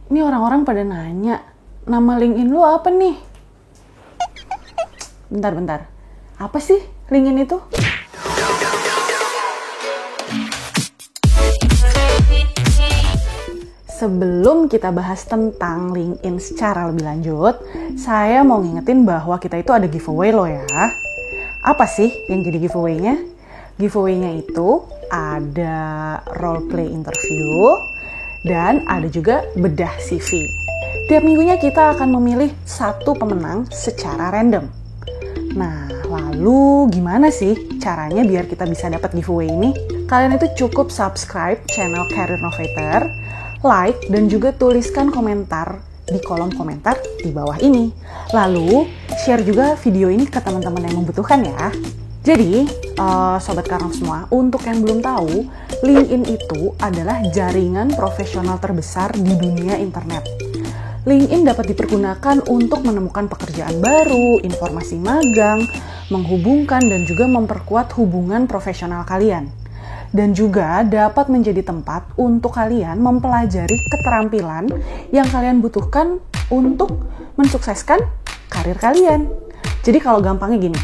Ini orang-orang pada nanya, nama LinkedIn lu apa nih? Bentar. Apa sih LinkedIn itu? Sebelum kita bahas tentang LinkedIn secara lebih lanjut, saya mau ngingetin bahwa kita itu ada giveaway loh ya. Apa sih yang jadi giveaway-nya? Giveaway-nya itu ada role play interview dan ada juga bedah CV. Tiap minggunya kita akan memilih satu pemenang secara random. Nah, lalu gimana sih caranya biar kita bisa dapat giveaway ini? Kalian itu cukup subscribe channel Career Novator, like, dan juga tuliskan komentar di kolom komentar di bawah ini. Lalu, share juga video ini ke teman-teman yang membutuhkan ya. Jadi, Sobat Karnov semua, untuk yang belum tahu, LinkedIn itu adalah jaringan profesional terbesar di dunia internet. LinkedIn dapat dipergunakan untuk menemukan pekerjaan baru, informasi magang, menghubungkan dan juga memperkuat hubungan profesional kalian. Dan juga dapat menjadi tempat untuk kalian mempelajari keterampilan yang kalian butuhkan untuk mensukseskan karir kalian. Jadi kalau gampangnya gini,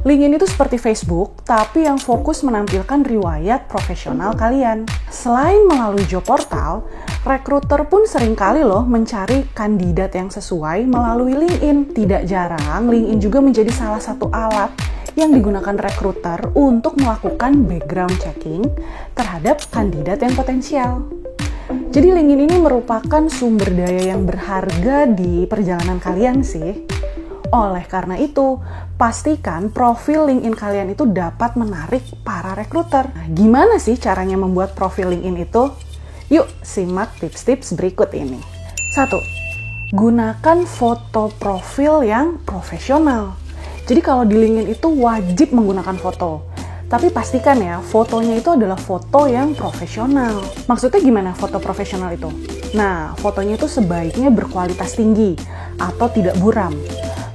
LinkedIn itu seperti Facebook, tapi yang fokus menampilkan riwayat profesional kalian. Selain melalui job portal, rekruter pun seringkali loh mencari kandidat yang sesuai melalui LinkedIn. Tidak jarang, LinkedIn juga menjadi salah satu alat yang digunakan rekruter untuk melakukan background checking terhadap kandidat yang potensial. Jadi LinkedIn ini merupakan sumber daya yang berharga di perjalanan kalian sih. Oleh karena itu, pastikan profil LinkedIn kalian itu dapat menarik para rekruter. Nah, gimana sih caranya membuat profil LinkedIn itu? Yuk, simak tips-tips berikut ini. 1. Gunakan foto profil yang profesional. Jadi kalau di LinkedIn itu wajib menggunakan foto. Tapi pastikan ya, fotonya itu adalah foto yang profesional. Maksudnya gimana foto profesional itu? Nah, fotonya itu sebaiknya berkualitas tinggi atau tidak buram.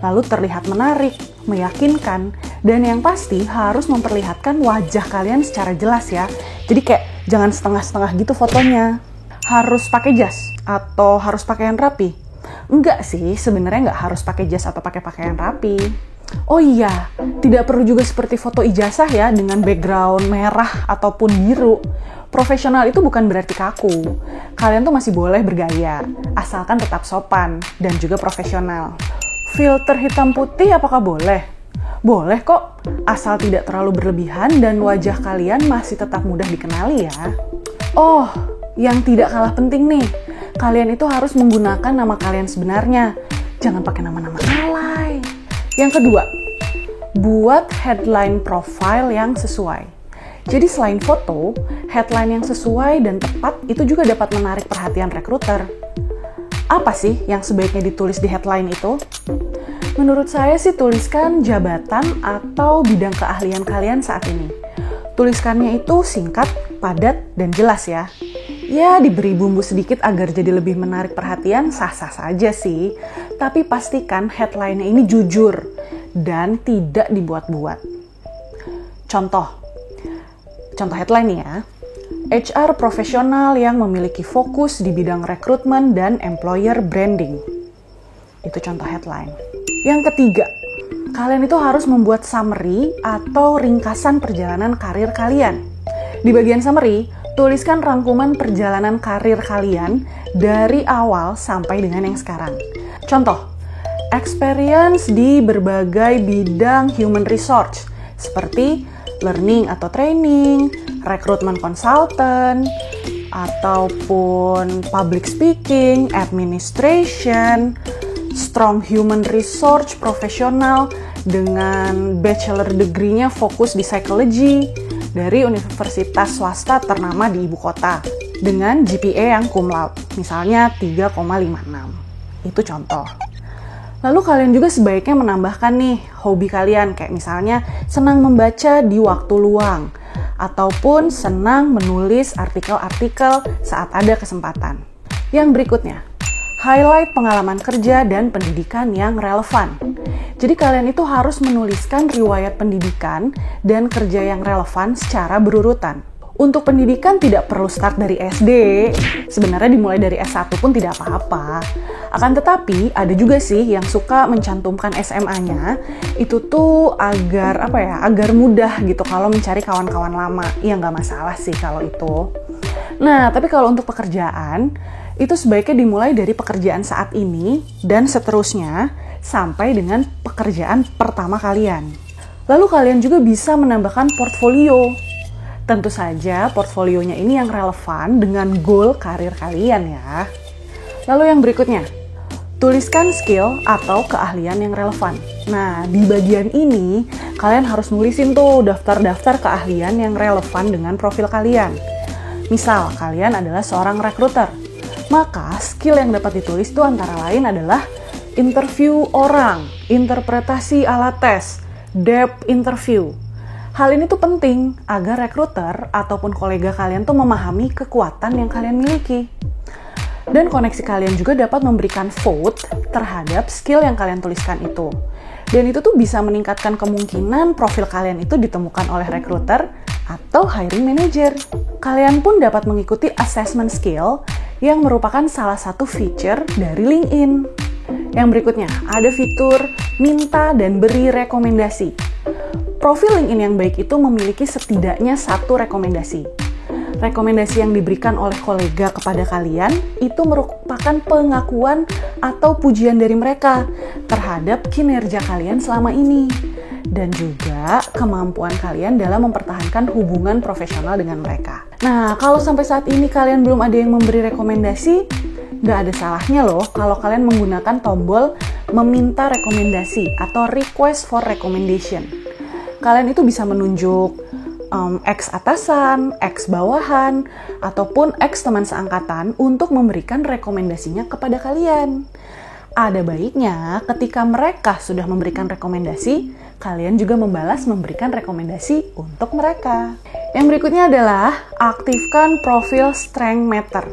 Lalu terlihat menarik, meyakinkan, dan yang pasti harus memperlihatkan wajah kalian secara jelas ya. Jadi kayak jangan setengah-setengah gitu fotonya. Harus pakai jas atau harus pakaian rapi? Enggak sih, sebenarnya nggak harus pakai jas atau pakai pakaian rapi. Oh iya, tidak perlu juga seperti foto ijazah ya dengan background merah ataupun biru. Profesional itu bukan berarti kaku. Kalian tuh masih boleh bergaya, asalkan tetap sopan dan juga profesional. Filter hitam putih apakah boleh? Boleh kok, asal tidak terlalu berlebihan dan wajah kalian masih tetap mudah dikenali ya. Oh, yang tidak kalah penting nih, kalian itu harus menggunakan nama kalian sebenarnya. Jangan pakai nama-nama alay. Yang kedua, buat headline profile yang sesuai. Jadi selain foto, headline yang sesuai dan tepat itu juga dapat menarik perhatian rekruter. Apa sih yang sebaiknya ditulis di headline itu? Menurut saya sih tuliskan jabatan atau bidang keahlian kalian saat ini. Tuliskannya itu singkat, padat, dan jelas ya. Ya, diberi bumbu sedikit agar jadi lebih menarik perhatian, sah-sah saja sih. Tapi pastikan headline-nya ini jujur dan tidak dibuat-buat. Contoh headline nih ya. HR profesional yang memiliki fokus di bidang rekrutmen dan employer branding. Itu contoh headline. Yang ketiga, kalian itu harus membuat summary atau ringkasan perjalanan karir kalian. Di bagian summary, tuliskan rangkuman perjalanan karir kalian dari awal sampai dengan yang sekarang. Contoh, experience di berbagai bidang human resource seperti learning atau training, rekrutmen consultant, ataupun public speaking, administration, strong human resource profesional dengan bachelor degree-nya fokus di psychology dari universitas swasta ternama di ibu kota dengan GPA yang cum laude, misalnya 3,56. Itu contoh. Lalu kalian juga sebaiknya menambahkan nih hobi kalian, kayak misalnya senang membaca di waktu luang, ataupun senang menulis artikel-artikel saat ada kesempatan. Yang berikutnya, highlight pengalaman kerja dan pendidikan yang relevan. Jadi kalian itu harus menuliskan riwayat pendidikan dan kerja yang relevan secara berurutan. Untuk pendidikan tidak perlu start dari SD, sebenarnya dimulai dari S1 pun tidak apa-apa. Akan tetapi ada juga sih yang suka mencantumkan SMA-nya, itu tuh agar agar mudah gitu kalau mencari kawan-kawan lama. Ya nggak masalah sih kalau itu. Nah, tapi kalau untuk pekerjaan, itu sebaiknya dimulai dari pekerjaan saat ini dan seterusnya sampai dengan pekerjaan pertama kalian. Lalu kalian juga bisa menambahkan portfolio. Tentu saja portfolionya ini yang relevan dengan goal karir kalian ya. Lalu yang berikutnya, tuliskan skill atau keahlian yang relevan. Nah, di bagian ini kalian harus nulisin tuh daftar-daftar keahlian yang relevan dengan profil kalian. Misal, kalian adalah seorang rekruter. Maka skill yang dapat ditulis itu antara lain adalah interview orang, interpretasi ala tes, depth interview. Hal ini tuh penting agar rekruter ataupun kolega kalian tuh memahami kekuatan yang kalian miliki. Dan koneksi kalian juga dapat memberikan vote terhadap skill yang kalian tuliskan itu. Dan itu tuh bisa meningkatkan kemungkinan profil kalian itu ditemukan oleh rekruter atau hiring manager. Kalian pun dapat mengikuti assessment skill yang merupakan salah satu feature dari LinkedIn. Yang berikutnya, ada fitur minta dan beri rekomendasi. Profil LinkedIn yang baik itu memiliki setidaknya satu rekomendasi. Rekomendasi yang diberikan oleh kolega kepada kalian itu merupakan pengakuan atau pujian dari mereka terhadap kinerja kalian selama ini. Dan juga kemampuan kalian dalam mempertahankan hubungan profesional dengan mereka. Nah, kalau sampai saat ini kalian belum ada yang memberi rekomendasi, nggak ada salahnya loh kalau kalian menggunakan tombol meminta rekomendasi atau request for recommendation. Kalian itu bisa menunjuk ex atasan, ex bawahan, ataupun ex teman seangkatan untuk memberikan rekomendasinya kepada kalian. Ada baiknya ketika mereka sudah memberikan rekomendasi, kalian juga membalas memberikan rekomendasi untuk mereka. Yang berikutnya adalah aktifkan profil strength meter.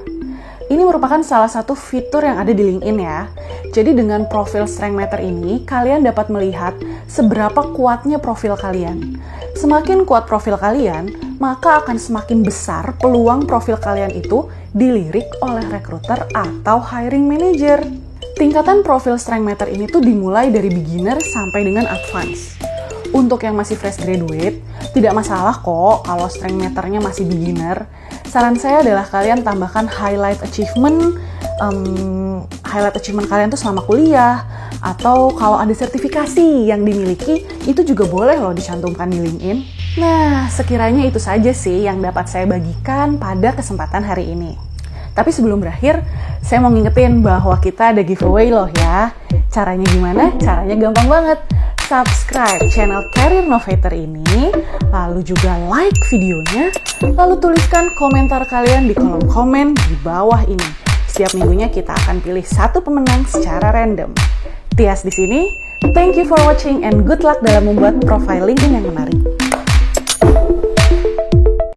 Ini merupakan salah satu fitur yang ada di LinkedIn ya. Jadi dengan profil strength meter ini, kalian dapat melihat seberapa kuatnya profil kalian. Semakin kuat profil kalian, maka akan semakin besar peluang profil kalian itu dilirik oleh rekruter atau hiring manager. Tingkatan profil strength meter ini tuh dimulai dari beginner sampai dengan advance. Untuk yang masih fresh graduate, tidak masalah kok kalau strength meternya masih beginner. Saran saya adalah kalian tambahkan highlight achievement kalian tuh selama kuliah, atau kalau ada sertifikasi yang dimiliki, itu juga boleh loh dicantumkan di LinkedIn. Nah, sekiranya itu saja sih yang dapat saya bagikan pada kesempatan hari ini. Tapi sebelum berakhir, saya mau ngingetin bahwa kita ada giveaway loh ya. Caranya gimana? Caranya gampang banget. Subscribe channel Career Novator ini, lalu juga like videonya, lalu tuliskan komentar kalian di kolom komen di bawah ini. Setiap minggunya kita akan pilih satu pemenang secara random. Tias di sini, thank you for watching and good luck dalam membuat profile LinkedIn yang menarik.